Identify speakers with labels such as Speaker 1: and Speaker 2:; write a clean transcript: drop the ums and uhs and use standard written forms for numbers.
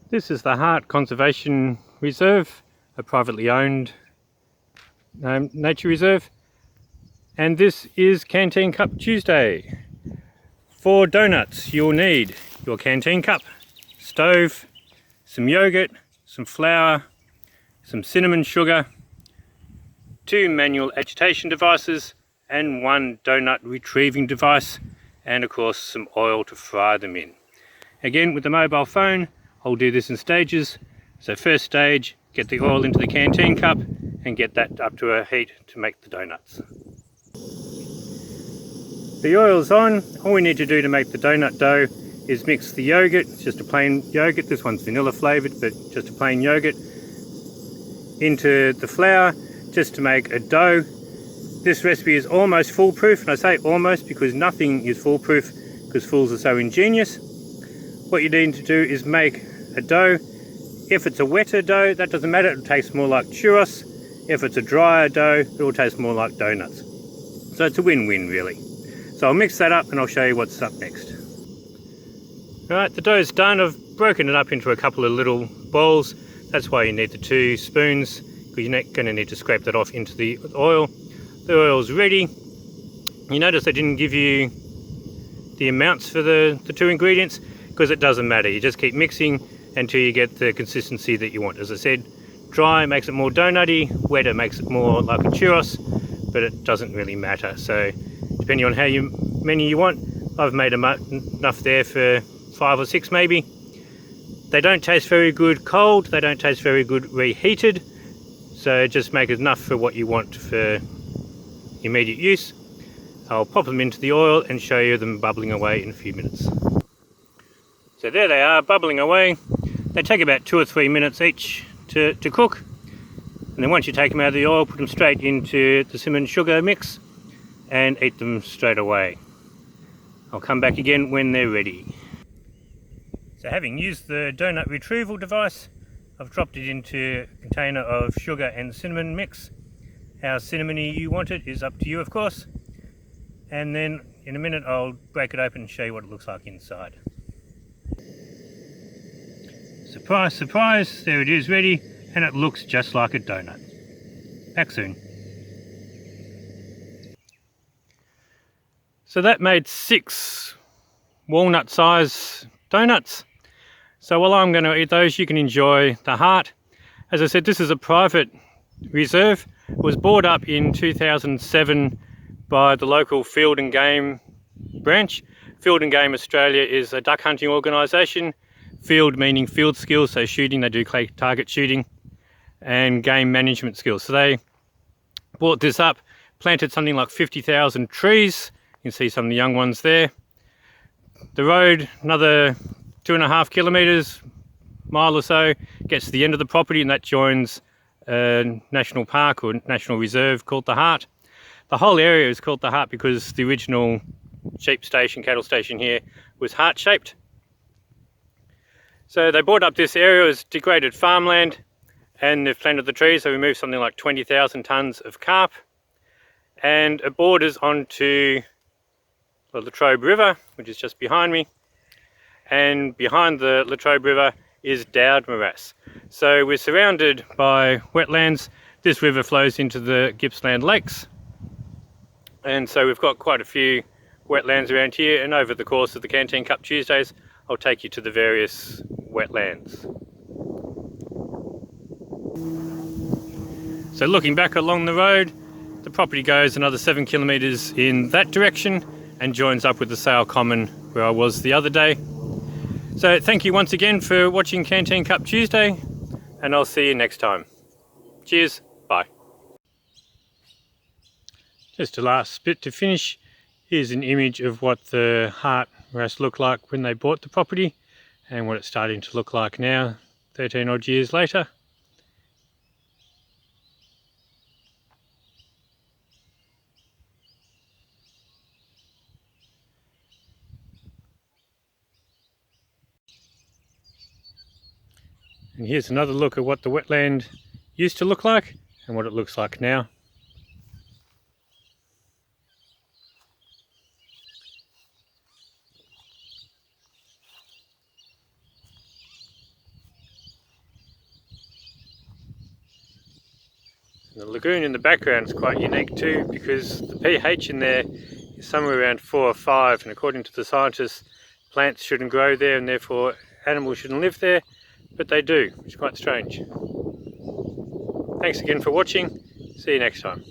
Speaker 1: This is the Hart Conservation Reserve, a privately owned nature reserve, and this is Canteen Cup Tuesday. For donuts you'll need your canteen cup, stove, some yogurt, some flour, some cinnamon sugar, 2 manual agitation devices and 1 donut retrieving device, and of course some oil to fry them in. Again, with the mobile phone I'll do this in stages. So first stage, get the oil into the canteen cup and get that up to a heat to make the donuts. The oil's on. All we need to do to make the donut dough is mix the yogurt. It's just a plain yogurt. This one's vanilla flavoured, but just a plain yogurt, into the flour just to make a dough. This recipe is almost foolproof, and I say almost because nothing is foolproof because fools are so ingenious. What you need to do is make a dough. If it's a wetter dough, that doesn't matter, it'll taste more like churros. If it's a drier dough, it'll taste more like donuts. So it's a win-win really. So I'll mix that up and I'll show you what's up next. Alright, the dough's done. I've broken it up into a couple of little balls. That's why you need the 2 spoons, because you're not going to need to scrape that off into the oil. The oil's ready. You notice I didn't give you the amounts for the 2 ingredients, because it doesn't matter. You just keep mixing until you get the consistency that you want. As I said, dry makes it more donutty, wetter makes it more like a churros, but it doesn't really matter. So depending on how many you want, I've made enough there for 5 or 6 maybe. They don't taste very good cold, they don't taste very good reheated, so just make enough for what you want for immediate use. I'll pop them into the oil and show you them bubbling away in a few minutes. So there they are, bubbling away. They take about 2 or 3 minutes each to cook. And then once you take them out of the oil, put them straight into the cinnamon sugar mix and eat them straight away. I'll come back again when they're ready. So having used the donut retrieval device, I've dropped it into a container of sugar and cinnamon mix. How cinnamony you want it is up to you, of course. And then in a minute I'll break it open and show you what it looks like inside. Surprise, surprise, there it is ready, and it looks just like a donut. Back soon. So that made 6 walnut size donuts. So while I'm going to eat those, you can enjoy the heart. As I said, this is a private reserve. It was bought up in 2007 by the local Field and Game branch. Field and Game Australia is a duck hunting organisation. Field meaning field skills, so shooting, they do target shooting, and game management skills. So they bought this up, planted something like 50,000 trees. You can see some of the young ones there. The road, another 2.5 kilometres, mile or so, gets to the end of the property, and that joins a national park or national reserve called the Hart. The whole area is called the Hart because the original sheep station, cattle station here was heart-shaped. So they bought up this area as degraded farmland, and they've planted the trees. They removed something like 20,000 tonnes of carp, and it borders onto the Latrobe River, which is just behind me, and behind the Latrobe River is Dowd Morass. So we're surrounded by wetlands. This river flows into the Gippsland Lakes, and so we've got quite a few wetlands around here, and over the course of the Canteen Cup Tuesdays I'll take you to the various wetlands. So looking back along the road, the property goes another 7 kilometres in that direction and joins up with the Sale Common where I was the other day. So thank you once again for watching Canteen Cup Tuesday, and I'll see you next time. Cheers, bye. Just a last bit to finish. Here's an image of what the Hart Morass looked like when they bought the property and what it's starting to look like now, 13 odd years later. And here's another look at what the wetland used to look like and what it looks like now. And the lagoon in the background is quite unique too, because the pH in there is somewhere around 4 or 5, and according to the scientists, plants shouldn't grow there and therefore animals shouldn't live there, but they do, which is quite strange. Thanks again for watching. See you next time.